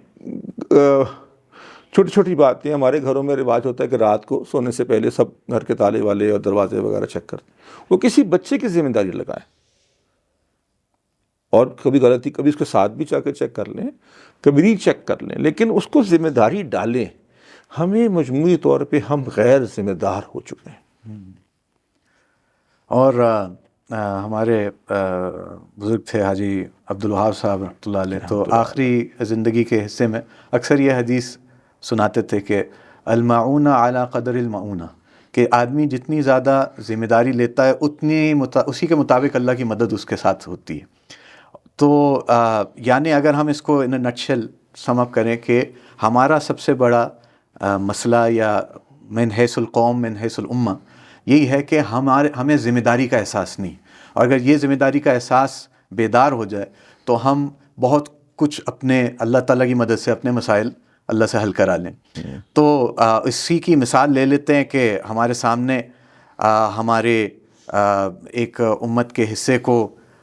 B: چھوٹی چھوٹی باتیں، ہمارے گھروں میں رواج ہوتا ہے کہ رات کو سونے سے پہلے سب گھر کے تالے والے اور دروازے وغیرہ چیک کرتے ہیں، وہ کسی بچے کی ذمہ داری لگائیں. اور کبھی غلطی کبھی اس کے ساتھ بھی جا کے چیک کر لیں، کبھی نہیں چیک کر لیں، لیکن اس کو ذمہ داری ڈالیں. ہمیں مجموعی طور پہ ہم غیر ذمہ دار ہو چکے ہیں.
A: اور ہمارے بزرگ تھے حاجی عبدالوہاب صاحب رحمۃ اللہ علیہ، تو آخری زندگی کے حصے میں اکثر یہ حدیث سناتے تھے کہ المعونہ اعلیٰ قدر المعونہ، کہ آدمی جتنی زیادہ ذمہ داری لیتا ہے اسی کے مطابق اللہ کی مدد اس کے ساتھ ہوتی ہے. تو یعنی اگر ہم اس کو ان نٹ شیل سم اپ کریں کہ ہمارا سب سے بڑا مسئلہ یا من حیث القوم من حیث الامہ یہی ہے کہ ہمیں ذمہ داری کا احساس نہیں، اور اگر یہ ذمہ داری کا احساس بیدار ہو جائے تو ہم بہت کچھ اپنے اللہ تعالیٰ کی مدد سے اپنے مسائل اللہ سے حل کرا لیں. تو اسی کی مثال لے لیتے ہیں کہ ہمارے سامنے ہمارے ایک امت کے حصے کو،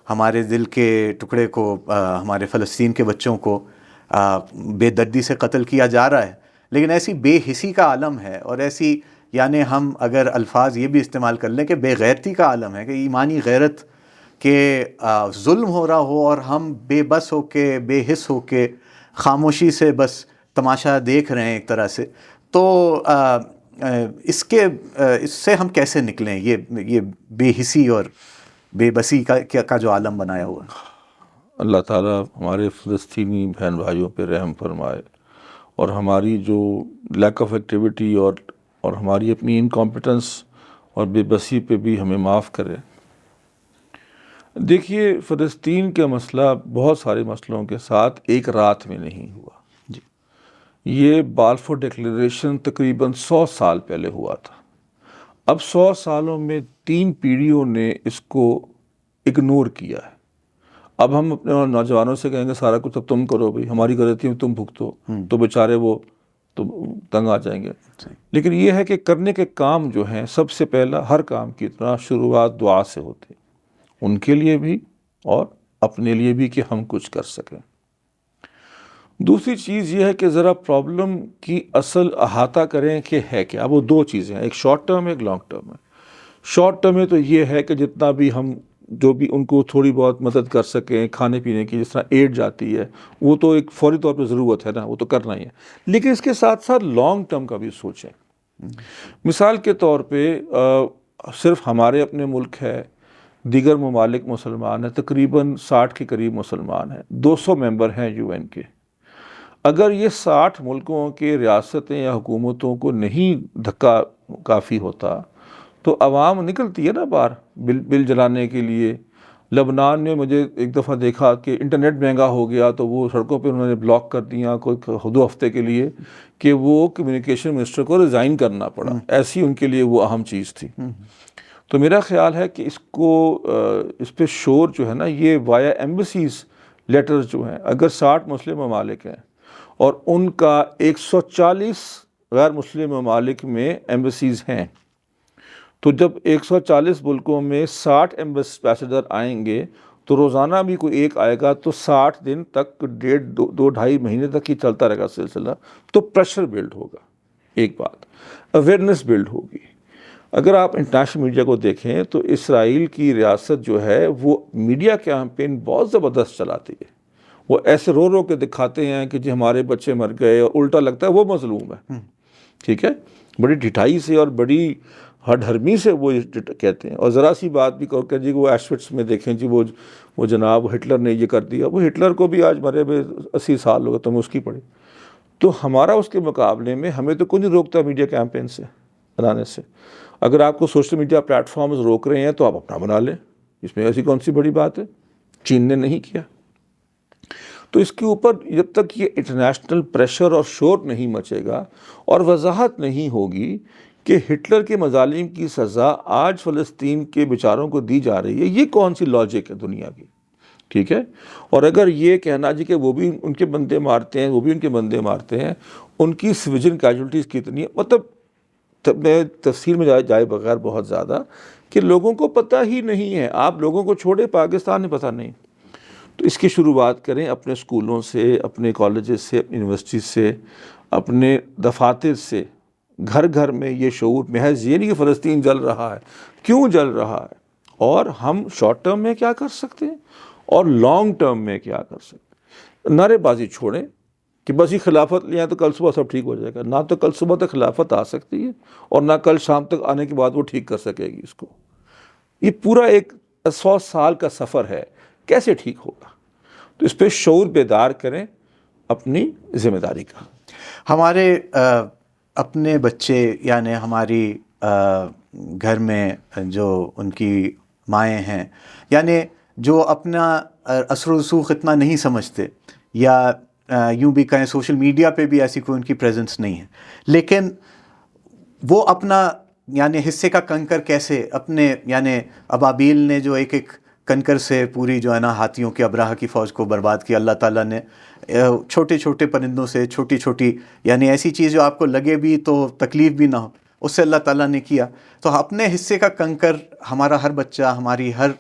A: ہمارے دل کے ٹکڑے کو، ہمارے فلسطین کے بچوں کو بے دردی سے قتل کیا جا رہا ہے، لیکن ایسی بے حسی کا عالم ہے، اور ایسی یعنی ہم اگر الفاظ یہ بھی استعمال کر لیں کہ بے غیرتی کا عالم ہے، کہ ایمانی غیرت کہ ظلم ہو رہا ہو اور ہم بے بس ہو کے، بے حس ہو کے خاموشی سے بس تماشا دیکھ رہے ہیں ایک طرح سے. تو اس سے ہم کیسے نکلیں یہ بے حسی اور بے بسی کا جو عالم بنایا ہوا ہے؟
B: اللہ تعالیٰ ہمارے فلسطینی بہن بھائیوں پہ رحم فرمائے، اور ہماری جو لیک آف ایکٹیویٹی اور ہماری اپنی انکمپیٹنس اور بے بسی پہ بھی ہمیں معاف کرے. دیکھیے، فلسطین کا مسئلہ بہت سارے مسئلوں کے ساتھ ایک رات میں نہیں ہوا. یہ بالفور ڈکلیریشن تقریباً 100 سال پہلے ہوا تھا. اب 100 سالوں میں 3 پیڑھیوں نے اس کو اگنور کیا ہے. اب ہم اپنے نوجوانوں سے کہیں گے سارا کچھ اب تم کرو بھائی، ہماری غلطیوں تم بھگتو، تو بیچارے وہ تو تنگ آ جائیں گے. لیکن یہ ہے کہ کرنے کے کام جو ہیں، سب سے پہلا ہر کام کی طرح شروعات دعا سے ہوتی ہے، ان کے لیے بھی اور اپنے لیے بھی کہ ہم کچھ کر سکیں. دوسری چیز یہ ہے کہ ذرا پرابلم کی اصل احاطہ کریں کہ ہے کیا. وہ 2 چیزیں ہیں، ایک شارٹ ٹرم ہے، ایک لانگ ٹرم ہے. شارٹ ٹرم میں تو یہ ہے کہ جتنا بھی ہم جو بھی ان کو تھوڑی بہت مدد کر سکیں کھانے پینے کی، جس طرح ایڈ جاتی ہے، وہ تو ایک فوری طور پہ ضرورت ہے نا، وہ تو کرنا ہی ہے. لیکن اس کے ساتھ ساتھ لانگ ٹرم کا بھی سوچیں. مثال کے طور پہ صرف ہمارے اپنے ملک ہے، دیگر ممالک مسلمان ہیں، تقریباً 60 کے قریب مسلمان ہیں، 200 ممبر ہیں UN کے. اگر یہ 60 ملکوں کے ریاستیں یا حکومتوں کو نہیں دھکا کافی ہوتا تو عوام نکلتی ہے نا باہر بل جلانے کے لیے. لبنان میں مجھے ایک دفعہ دیکھا کہ انٹرنیٹ مہنگا ہو گیا تو وہ سڑکوں پہ انہوں نے بلاک کر دیا کوئی 2 ہفتے کے لیے، کہ وہ کمیونیکیشن منسٹر کو ریزائن کرنا پڑا. ایسی ان کے لیے وہ اہم چیز تھی. تو میرا خیال ہے کہ اس پہ شور جو ہے نا، یہ وایا ایمبیسیز لیٹرز جو ہیں، اگر 60 مسلم ممالک ہیں اور ان کا 140 غیر مسلم ممالک میں ایمبیسیز ہیں، تو جب 140 ملکوں میں 60 ایمبیسیڈر آئیں گے تو روزانہ بھی کوئی ایک آئے گا تو 60 دن تک 2.5 مہینے تک ہی چلتا رہے گا سلسلہ. تو پریشر بلڈ ہوگا. ایک بات، اویئرنیس بلڈ ہوگی. اگر آپ انٹرنیشنل میڈیا کو دیکھیں تو اسرائیل کی ریاست جو ہے وہ میڈیا کیمپین بہت زبردست چلاتی ہے. وہ ایسے رو رو کے دکھاتے ہیں کہ جی ہمارے بچے مر گئے، اور الٹا لگتا ہے وہ مظلوم ہے. ٹھیک ہے، بڑی ڈھٹائی سے اور بڑی ہڈ ہرمی سے وہ کہتے ہیں. اور ذرا سی بات بھی کہو کہ جی وہ ایشوٹس میں دیکھیں جی وہ جناب ہٹلر نے یہ کر دیا، وہ ہٹلر کو بھی آج مرے ہوئے 80 سال ہو گئے، تم اس کی پڑھی. تو ہمارا اس کے مقابلے میں ہمیں تو کوئی نہیں روکتا میڈیا کیمپین سے بنانے سے. اگر آپ کو سوشل میڈیا پلیٹ فارمز روک رہے ہیں تو آپ اپنا بنا لیں، اس میں ایسی کون سی بڑی بات ہے. چین نے نہیں کیا. تو اس کے اوپر جب تک یہ انٹرنیشنل پریشر اور شور نہیں مچے گا اور وضاحت نہیں ہوگی کہ ہٹلر کے مظالم کی سزا آج فلسطین کے بیچاروں کو دی جا رہی ہے، یہ کون سی لاجک ہے دنیا کی. ٹھیک ہے. اور اگر یہ کہنا جی کہ وہ بھی ان کے بندے مارتے ہیں، وہ بھی ان کے بندے مارتے ہیں، ان کی سویجن کیجولٹیز کتنی ہے، مطلب میں تفصیل میں جائے بغیر بہت زیادہ کہ لوگوں کو پتہ ہی نہیں ہے. آپ لوگوں کو چھوڑے، پاکستان میں پتہ نہیں. تو اس کی شروعات کریں اپنے اسکولوں سے، اپنے کالجز سے، اپنی یونیورسٹی سے، اپنے دفاتر سے. گھر گھر میں یہ شعور، محض یہ نہیں کہ فلسطین جل رہا ہے، کیوں جل رہا ہے اور ہم شارٹ ٹرم میں کیا کر سکتے ہیں اور لانگ ٹرم میں کیا کر سکتے. نعرے بازی چھوڑیں کہ بس یہ خلافت لے آئیں تو کل صبح سب ٹھیک ہو جائے گا. نہ تو کل صبح تک خلافت آ سکتی ہے اور نہ کل شام تک آنے کے بعد وہ ٹھیک کر سکے گی اس کو. یہ پورا ایک 100 سال کا سفر ہے, کیسے ٹھیک ہوگا؟ تو اس پہ شعور بیدار کریں اپنی ذمہ داری کا.
A: ہمارے اپنے بچے یعنی ہماری گھر میں جو ان کی مائیں ہیں, یعنی جو اپنا اثر و رسوخ اتنا نہیں سمجھتے, یا یوں بھی کہیں سوشل میڈیا پہ بھی ایسی کوئی ان کی پریزنس نہیں ہے, لیکن وہ اپنا یعنی حصے کا کنکر کیسے اپنے, یعنی ابابیل نے جو ایک ایک کنکر سے پوری جو ہے نا ہاتھیوں کی ابراہ کی فوج کو برباد کیا, اللہ تعالیٰ نے چھوٹے چھوٹے پرندوں سے چھوٹی چھوٹی یعنی ایسی چیز جو آپ کو لگے بھی تو تکلیف بھی نہ ہو, اس سے اللہ تعالیٰ نے کیا. تو اپنے حصے کا کنکر ہمارا ہر بچہ, ہماری ہر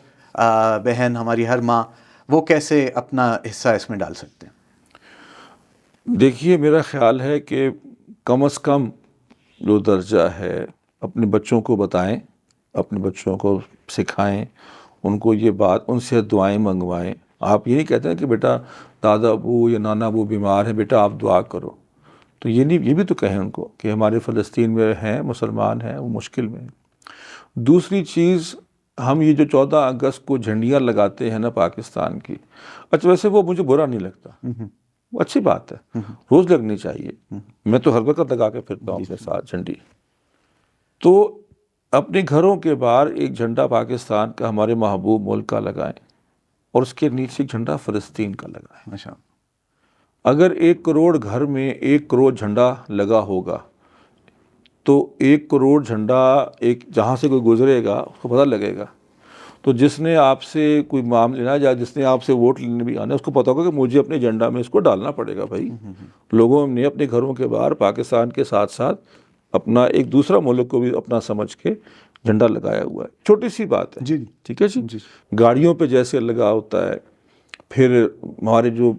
A: بہن, ہماری ہر ماں, وہ کیسے اپنا حصہ اس میں ڈال سکتے ہیں؟
B: دیکھیے میرا خیال ہے کہ کم از کم جو درجہ ہے اپنے بچوں کو بتائیں, اپنے بچوں کو سکھائیں, ان کو یہ بات, ان سے دعائیں منگوائیں. آپ یہ نہیں کہتے ہیں کہ بیٹا دادا ابو یا نانا ابو بیمار ہیں, بیٹا آپ دعا کرو. تو یہ بھی تو کہیں ان کو کہ ہمارے فلسطین میں ہیں, مسلمان ہیں, وہ مشکل میں ہیں. دوسری چیز, ہم یہ جو 14 اگست کو جھنڈیاں لگاتے ہیں نا پاکستان کی, اچھا ویسے وہ مجھے برا نہیں لگتا, وہ اچھی بات ہے, روز لگنی چاہیے. میں تو ہر وقت لگا کے پھرتا ہوں اپنے ساتھ جھنڈی. تو اپنے گھروں کے باہر ایک جھنڈا پاکستان کا, ہمارے محبوب ملک کا لگائیں, اور اس کے نیچے ایک جھنڈا فلسطین کا لگائیں. اگر 1 کروڑ گھر میں 1 کروڑ جھنڈا لگا ہوگا تو 1 کروڑ جھنڈا ایک جہاں سے کوئی گزرے گا اس کو پتہ لگے گا. تو جس نے آپ سے کوئی معاملہ لینا, یا جس نے آپ سے ووٹ لینے بھی آنا, اس کو پتہ ہوگا کہ مجھے اپنے جھنڈا میں اس کو ڈالنا پڑے گا. بھائی لوگوں نے اپنے گھروں کے باہر پاکستان کے ساتھ ساتھ اپنا ایک دوسرا ملک کو بھی اپنا سمجھ کے جھنڈا لگایا ہوا ہے. چھوٹی سی بات ہے,
A: جی
B: ٹھیک ہے جی. گاڑیوں پہ جیسے لگا ہوتا ہے, پھر ہمارے جو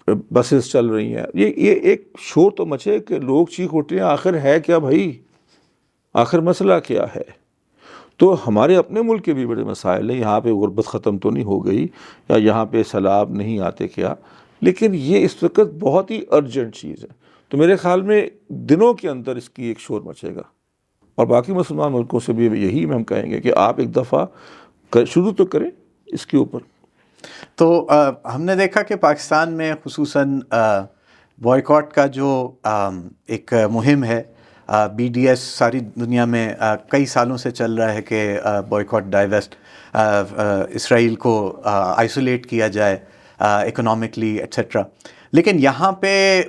B: بسز چل رہی ہیں, یہ ایک شور تو مچے کہ لوگ چیخ اٹھتے ہیں, آخر ہے کیا بھائی, آخر مسئلہ کیا ہے؟ تو ہمارے اپنے ملک کے بھی بڑے مسائل ہیں. یہاں پہ غربت ختم تو نہیں ہو گئی, یا یہاں پہ سیلاب نہیں آتے کیا, لیکن یہ اس وقت بہت ہی ارجنٹ چیز ہے. تو میرے خیال میں دنوں کے اندر اس کی ایک شور مچے گا, اور باقی مسلمان ملکوں سے بھی یہی ہم کہیں گے کہ آپ ایک دفعہ شروع تو کریں اس کے اوپر.
A: تو ہم نے دیکھا کہ پاکستان میں خصوصاً بوائیکاٹ کا جو ایک مہم ہے, BDS ساری دنیا میں کئی سالوں سے چل رہا ہے کہ بوائیکاٹ ڈائیویسٹ, اسرائیل کو آئسولیٹ کیا جائے اکنامکلی ایٹسیٹرا. لیکن یہاں پہ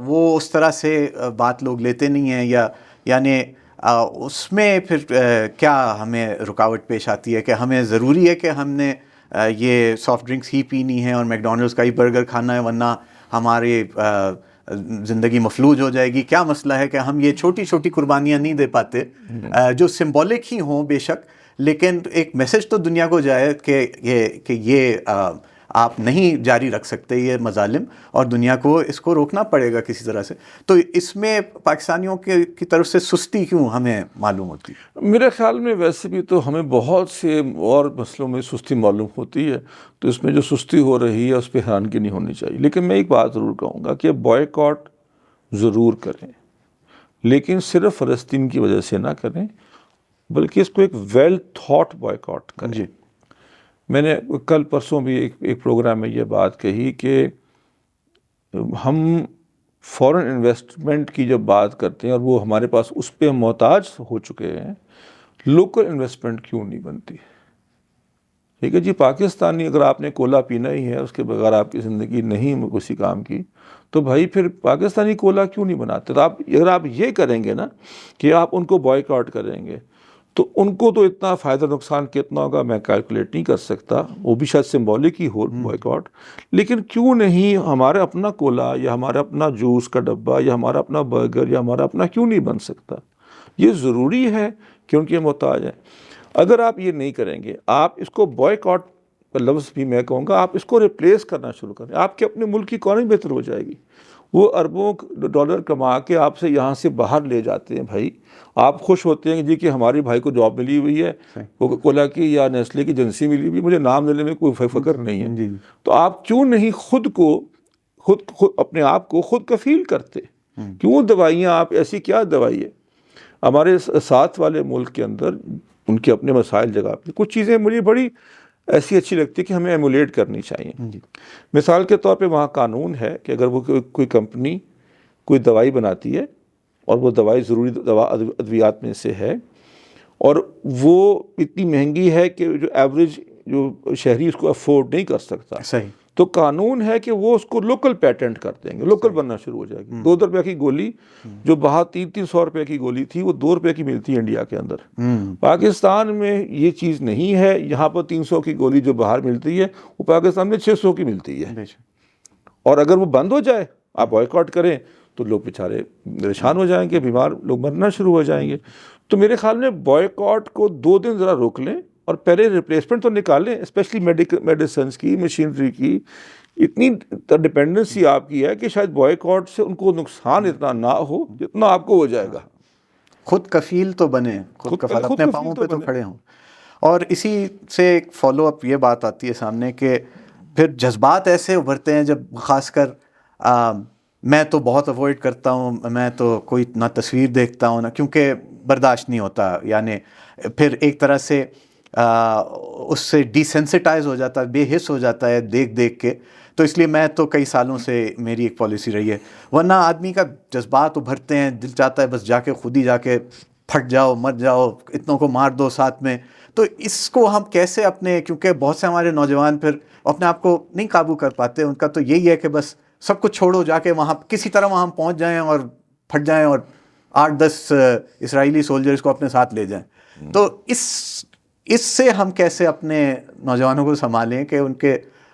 A: وہ اس طرح سے بات لوگ لیتے نہیں ہیں, یا یعنی اس میں پھر کیا ہمیں رکاوٹ پیش آتی ہے کہ ہمیں ضروری ہے کہ ہم نے یہ سافٹ ڈرنکس ہی پینی ہے اور میکڈونلڈس کا ہی برگر کھانا ہے, ورنہ ہماری زندگی مفلوج ہو جائے گی؟ کیا مسئلہ ہے کہ ہم یہ چھوٹی چھوٹی قربانیاں نہیں دے پاتے جو سمبولک ہی ہوں بے شک, لیکن ایک میسج تو دنیا کو جائے کہ یہ آپ نہیں جاری رکھ سکتے یہ مظالم, اور دنیا کو اس کو روکنا پڑے گا کسی طرح سے. تو اس میں پاکستانیوں کی طرف سے سستی کیوں ہمیں معلوم ہوتی ہے؟
B: میرے خیال میں ویسے بھی تو ہمیں بہت سے اور مسئلوں میں سستی معلوم ہوتی ہے, تو اس میں جو سستی ہو رہی ہے اس پہ حیرانگی نہیں ہونی چاہیے. لیکن میں ایک بات ضرور کہوں گا کہ بوائیکاٹ ضرور کریں, لیکن صرف فلسطین کی وجہ سے نہ کریں, بلکہ اس کو ایک ویل تھاٹ بوائیکاٹ کریں.
A: جی,
B: میں نے کل پرسوں بھی ایک پروگرام میں یہ بات کہی کہ ہم فورن انویسٹمنٹ کی جب بات کرتے ہیں اور وہ ہمارے پاس اس پہ محتاج ہو چکے ہیں, لوکل انویسٹمنٹ کیوں نہیں بنتی؟ ٹھیک ہے جی, پاکستانی اگر آپ نے کولا پینا ہی ہے, اس کے بغیر آپ کی زندگی نہیں کسی کام کی, تو بھائی پھر پاکستانی کولا کیوں نہیں بناتے؟ تو اگر آپ یہ کریں گے نا کہ آپ ان کو بوائیکاٹ کریں گے, تو ان کو تو اتنا فائدہ نقصان کتنا ہوگا میں کیلکولیٹ نہیں کر سکتا, وہ بھی شاید سمبولک ہی ہو بوائیکاٹ. لیکن کیوں نہیں ہمارا اپنا کولا یا ہمارا اپنا جوس کا ڈبہ یا ہمارا اپنا برگر یا ہمارا اپنا کیوں نہیں بن سکتا؟ یہ ضروری ہے کیونکہ یہ محتاج ہے. اگر آپ یہ نہیں کریں گے, آپ اس کو بوائیکاٹ کا لفظ بھی میں کہوں گا, آپ اس کو ریپلیس کرنا شروع کریں, آپ کے اپنے ملک کی اکانومی بہتر ہو جائے گی. وہ اربوں ڈالر کما کے آپ سے یہاں سے باہر لے جاتے ہیں. بھائی آپ خوش ہوتے ہیں جی کہ ہمارے بھائی کو جاب ملی ہوئی ہے, کوکا کولا کی یا نیسلے کی ایجنسی ملی ہوئی, مجھے نام لینے میں کوئی فکر نہیں ہے. تو آپ کیوں نہیں خود اپنے آپ کو خود کفیل کرتے؟ کیوں دوائیاں آپ ایسی کیا دوائی ہے؟ ہمارے ساتھ والے ملک کے اندر ان کے اپنے مسائل جگہ پہ کچھ چیزیں مجھے بڑی ایسی اچھی لگتی ہے کہ ہمیں ایمولیٹ کرنی چاہیے. مثال کے طور پہ وہاں قانون ہے کہ اگر وہ کوئی کمپنی کوئی دوائی بناتی ہے اور وہ دوائی ضروری ادویات میں سے ہے اور وہ اتنی مہنگی ہے کہ جو ایوریج جو شہری اس کو افورڈ نہیں کر سکتا,
A: صحیح,
B: تو قانون ہے کہ وہ اس کو لوکل پیٹنٹ کر دیں گے, لوکل بننا شروع ہو جائے گی. 2 روپے کی گولی جو باہر 300 روپے کی گولی تھی وہ 2 روپے کی ملتی ہے انڈیا کے اندر. پاکستان میں یہ چیز نہیں ہے. یہاں پر 300 کی گولی جو باہر ملتی ہے وہ پاکستان میں 600 کی ملتی ہے. اور اگر وہ بند ہو جائے, آپ بائیکاٹ کریں, تو لوگ بیچارے پریشان ہو جائیں گے, بیمار لوگ مرنا شروع ہو جائیں گے. تو میرے خیال میں بائیکاٹ کو 2 دن ذرا روک لیں اور پہلے ریپلیسمنٹ تو نکالیں, اسپیشلی میڈیسنس کی, مشینری کی. اتنی ڈپینڈنسی آپ کی ہے کہ شاید بائیکاٹ سے ان کو نقصان اتنا نہ ہو جتنا آپ کو ہو جائے گا.
A: خود کفیل تو بنے, خود کفیل اپنے پاؤں پہ تو کھڑے ہوں. اور اسی سے ایک فالو اپ یہ بات آتی ہے سامنے کہ پھر جذبات ایسے ابھرتے ہیں جب خاص کر میں تو بہت اوائڈ کرتا ہوں, میں تو کوئی نہ تصویر دیکھتا ہوں نہ, کیونکہ برداشت نہیں ہوتا. یعنی پھر ایک طرح سے اس سے ڈیسینسٹائز ہو جاتا ہے, بے حس ہو جاتا ہے دیکھ دیکھ کے. تو اس لیے میں تو کئی سالوں سے میری ایک پالیسی رہی ہے. ورنہ آدمی کا جذبات ابھرتے ہیں, دل چاہتا ہے بس جا کے خود ہی جا کے پھٹ جاؤ, مر جاؤ, اتنوں کو مار دو ساتھ میں. تو اس کو ہم کیسے اپنے, کیونکہ بہت سے ہمارے نوجوان پھر اپنے آپ کو نہیں قابو کر پاتے. ان کا تو یہی ہے کہ بس سب کچھ چھوڑو, جا کے وہاں کسی طرح وہاں پہنچ جائیں اور پھٹ جائیں اور 8-10 اسرائیلی سولجرز کو اپنے ساتھ لے جائیں. تو اس سے ہم کیسے اپنے نوجوانوں کو سنبھالیں کہ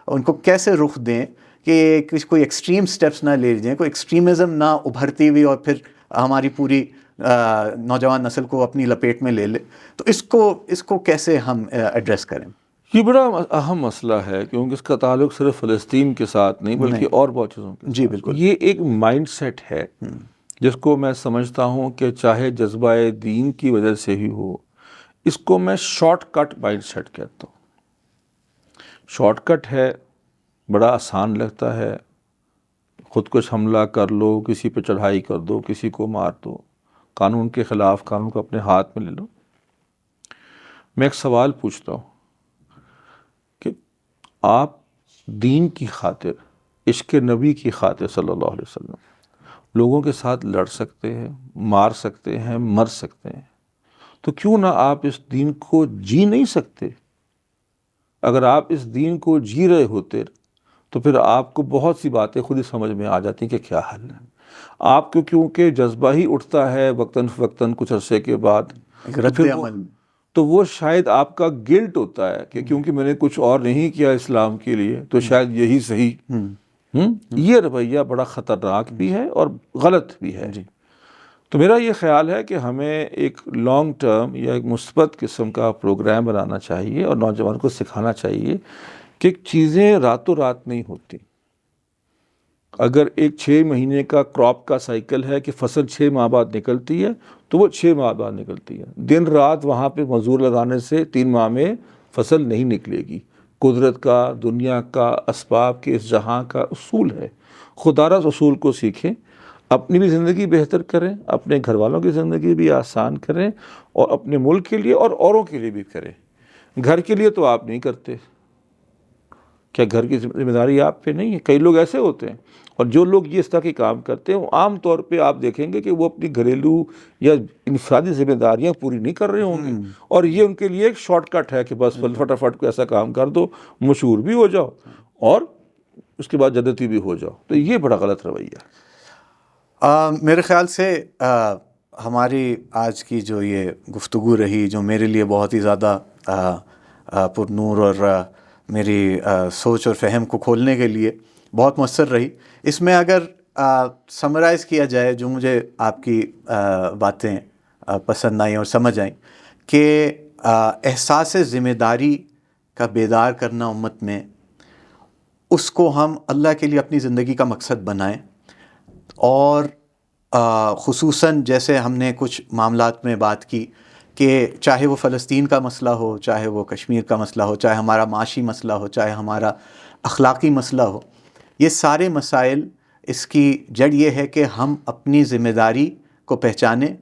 A: ان کو کیسے رخ دیں کہ کوئی ایکسٹریم سٹیپس نہ لے جائیں, کوئی ایکسٹریمزم نہ ابھرتی ہوئی اور پھر ہماری پوری نوجوان نسل کو اپنی لپیٹ میں لے لے. تو اس کو کیسے ہم ایڈریس کریں؟
B: یہ بڑا اہم مسئلہ ہے کیونکہ اس کا تعلق صرف فلسطین کے ساتھ نہیں بلکہ اور بہت چیزوں کے ساتھ.
A: جی بالکل.
B: یہ ایک مائنڈ سیٹ ہے جس کو میں سمجھتا ہوں کہ چاہے جذبہ دین کی وجہ سے ہی ہو, اس کو میں شارٹ کٹ مائنڈ سیٹ کہتا ہوں. شارٹ کٹ ہے, بڑا آسان لگتا ہے, خود کش حملہ کر لو, کسی پہ چڑھائی کر دو, کسی کو مار دو, قانون کے خلاف قانون کو اپنے ہاتھ میں لے لو. میں ایک سوال پوچھتا ہوں کہ آپ دین کی خاطر, عشق نبی کی خاطر صلی اللہ علیہ وسلم لوگوں کے ساتھ لڑ سکتے ہیں, مار سکتے ہیں, مر سکتے ہیں, تو کیوں نہ آپ اس دین کو جی نہیں سکتے؟ اگر آپ اس دین کو جی رہے ہوتے تو پھر آپ کو بہت سی باتیں خود ہی سمجھ میں آ جاتی کہ کیا حل ہے. آپ کو کیونکہ جذبہ ہی اٹھتا ہے وقتاً فوقتاً کچھ عرصے کے بعد,
A: رد عمل,
B: تو وہ شاید آپ کا گلٹ ہوتا ہے کہ کیونکہ میں نے کچھ اور نہیں کیا اسلام کے لیے تو شاید یہی صحیح. یہ رویہ بڑا خطرناک بھی ہے اور غلط بھی ہے. تو میرا یہ خیال ہے کہ ہمیں ایک لانگ ٹرم یا ایک مثبت قسم کا پروگرام بنانا چاہیے اور نوجوان کو سکھانا چاہیے کہ چیزیں راتوں رات نہیں ہوتی. اگر ایک 6 مہینے کا کراپ کا سائیکل ہے کہ فصل 6 ماہ بعد نکلتی ہے تو وہ 6 ماہ بعد نکلتی ہے. دن رات وہاں پہ مزدور لگانے سے 3 ماہ میں فصل نہیں نکلے گی. قدرت کا, دنیا کا, اسباب کے اس جہاں کا اصول ہے. خدا رس اصول کو سیکھیں, اپنی بھی زندگی بہتر کریں, اپنے گھر والوں کی زندگی بھی آسان کریں اور اپنے ملک کے لیے اور اوروں کے لیے بھی کریں. گھر کے لیے تو آپ نہیں کرتے, کیا گھر کی ذمہ داری آپ پہ نہیں ہے؟ کئی لوگ ایسے ہوتے ہیں, اور جو لوگ یہ اس طرح کے کام کرتے ہیں وہ عام طور پہ آپ دیکھیں گے کہ وہ اپنی گھریلو یا انفرادی ذمہ داریاں پوری نہیں کر رہے ہوں گے, اور یہ ان کے لیے ایک شارٹ کٹ ہے کہ بس فٹافٹ کو ایسا کام کر دو, مشہور بھی ہو جاؤ اور اس کے بعد جنتی بھی ہو جاؤ. تو یہ بڑا غلط رویہ ہے.
A: میرے خیال سے ہماری آج کی جو یہ گفتگو رہی, جو میرے لیے بہت ہی زیادہ پر نور اور میری سوچ اور فہم کو کھولنے کے لیے بہت مؤثر رہی. اس میں اگر سمرائز کیا جائے جو مجھے آپ کی باتیں پسند آئیں اور سمجھ آئیں, کہ احساس ذمہ داری کا بیدار کرنا امت میں, اس کو ہم اللہ کے لیے اپنی زندگی کا مقصد بنائیں, اور خصوصاً جیسے ہم نے کچھ معاملات میں بات کی کہ چاہے وہ فلسطین کا مسئلہ ہو، چاہے وہ کشمیر کا مسئلہ ہو، چاہے ہمارا معاشی مسئلہ ہو، چاہے ہمارا اخلاقی مسئلہ ہو، یہ سارے مسائل اس کی جڑ یہ ہے کہ ہم اپنی ذمہ داری کو پہچانیں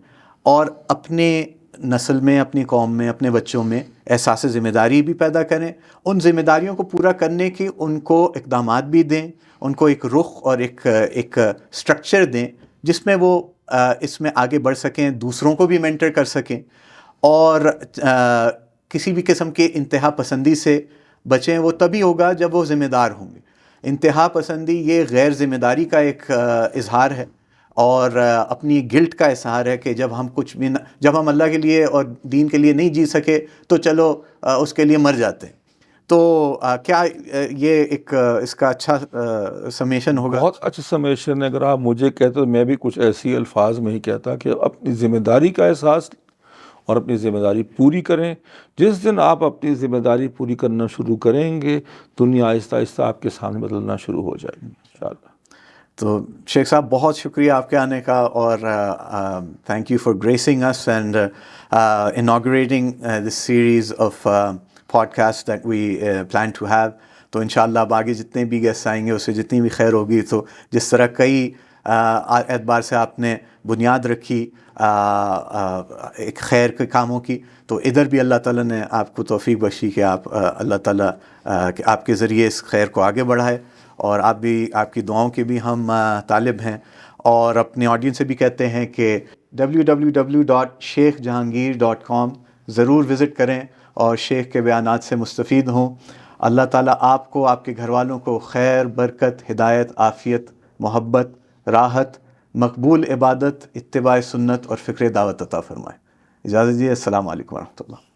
A: اور اپنے نسل میں، اپنی قوم میں، اپنے بچوں میں احساس ذمہ داری بھی پیدا کریں، ان ذمہ داریوں کو پورا کرنے کی ان کو اقدامات بھی دیں، ان کو ایک رخ اور ایک سٹرکچر دیں جس میں وہ اس میں آگے بڑھ سکیں، دوسروں کو بھی مینٹر کر سکیں، اور کسی بھی قسم کے انتہا پسندی سے بچیں۔ وہ تبھی ہوگا جب وہ ذمہ دار ہوں گے۔ انتہا پسندی یہ غیر ذمہ داری کا ایک اظہار ہے، اور اپنی گلٹ کا اظہار ہے کہ جب ہم کچھ بھی جب ہم اللہ کے لیے اور دین کے لیے نہیں جی سکے تو چلو اس کے لیے مر جاتے ہیں۔ تو کیا یہ ایک اس کا اچھا سمیشن ہوگا؟
B: بہت اچھا سمیشن ہے۔ اگر آپ مجھے کہتے تو میں بھی کچھ ایسی الفاظ میں ہی کہتا کہ اپنی ذمہ داری کا احساس اور اپنی ذمہ داری پوری کریں۔ جس دن آپ اپنی ذمہ داری پوری کرنا شروع کریں گے، دنیا آہستہ آہستہ آپ کے سامنے بدلنا شروع ہو جائے گی انشاءاللہ۔
A: تو شیخ صاحب بہت شکریہ آپ کے آنے کا، اور thank you for gracing us and inaugurating this series of podcast that we plan to have. تو انشاءاللہ اب آگے جتنے بھی گیسٹ آئیں گے اس سے جتنی بھی خیر ہوگی، تو جس طرح کئی اعتبار سے آپ نے بنیاد رکھی ایک خیر کے کاموں کی، تو ادھر بھی اللہ تعالیٰ نے آپ کو توفیق بخشی کہ آپ اللہ تعالیٰ کہ آپ کے ذریعے اس خیر کو آگے بڑھائے، اور آپ کی دعاؤں کے بھی ہم طالب ہیں۔ اور اپنے آڈینس سے بھی کہتے ہیں کہ www.sheikhjahangir.com ضرور وزٹ کریں اور شیخ کے بیانات سے مستفید ہوں۔ اللہ تعالیٰ آپ کو، آپ کے گھر والوں کو خیر، برکت، ہدایت، عافیت، محبت، راحت، مقبول عبادت، اتباع سنت اور فکر دعوت عطا فرمائے۔ اجازت دیجیے، السلام علیکم ورحمۃ اللہ۔